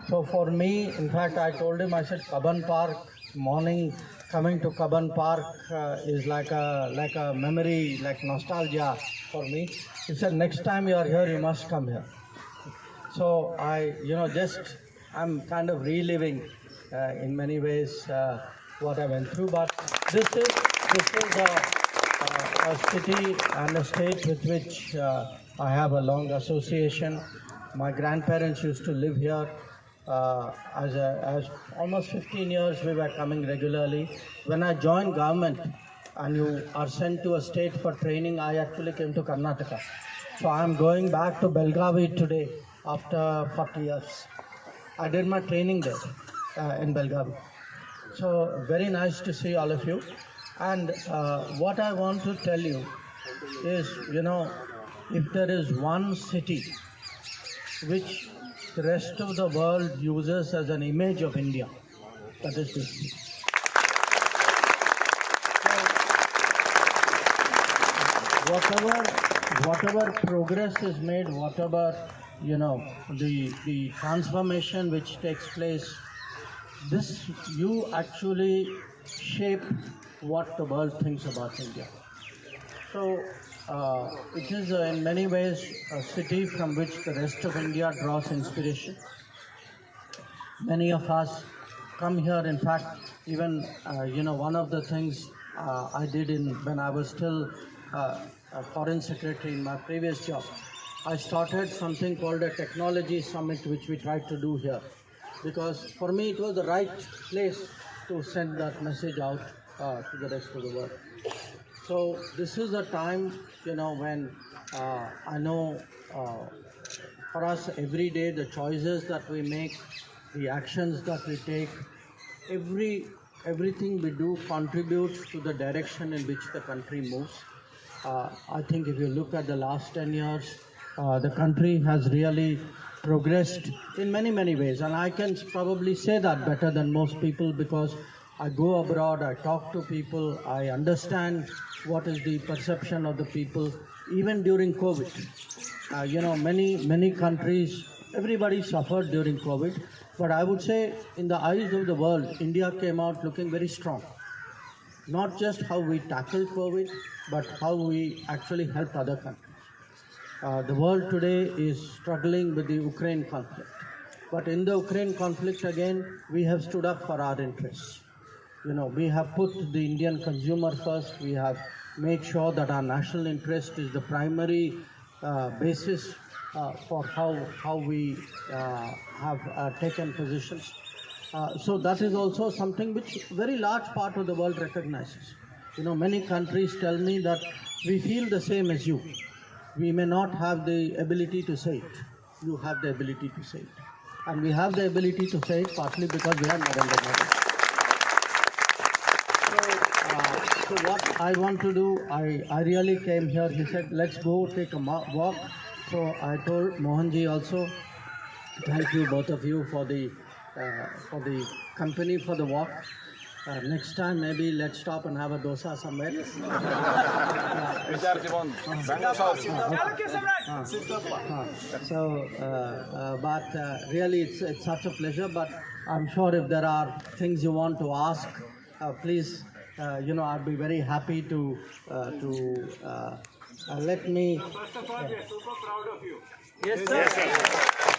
So for me, in fact, I told him, I said, Kaban Park, morning coming to Kaban Park is like a memory, like nostalgia for me. He said, next time you are here, you must come here. So I'm kind of reliving in many ways what I went through. But this is a city and a state with which I have a long association. My grandparents used to live here. As almost 15 years we were coming regularly. When I joined government and you are sent to a state for training, I actually came to Karnataka. So I am going back to Belgavi today after 40 years. I did my training there in Belgavi. So very nice to see all of you. And what I want to tell you is, if there is one city which the rest of the world uses as an image of India, that is this city. So, whatever progress is made, whatever, the transformation which takes place, you actually shape what the world thinks about India. So it is in many ways a city from which the rest of India draws inspiration. Many of us come here. In fact, even one of the things I did when I was still a foreign secretary in my previous job, I started something called a technology summit, which we tried to do here, because for me it was the right place to send that message out to the rest of the world. So this is a time, when I know for us every day the choices that we make, the actions that we take, everything we do contributes to the direction in which the country moves. I think if you look at the last 10 years, the country has really progressed in many, many ways. And I can probably say that better than most people, because I go abroad, I talk to people, I understand what is the perception of the people, even during COVID. Many countries, everybody suffered during COVID, but I would say in the eyes of the world, India came out looking very strong. Not just how we tackled COVID, but how we actually helped other countries. The world today is struggling with the Ukraine conflict. But in the Ukraine conflict, again, we have stood up for our interests. We have put the Indian consumer first. We have made sure that our national interest is the primary basis for how we have taken positions. So that is also something which a very large part of the world recognizes. Many countries tell me that we feel the same as you. We may not have the ability to say it. You have the ability to say it. And we have the ability to say it partly because we are Narendra Modi. So what I want to do, I really came here. He said, let's go take a walk. So I told Mohanji also, thank you both of you for the company for the walk. Next time maybe let's stop and have a dosa somewhere. But really it's such a pleasure. But I'm sure if there are things you want to ask, please, I'd be very happy to let me. First of all, we are super proud of you. Yes, sir. Yes, sir.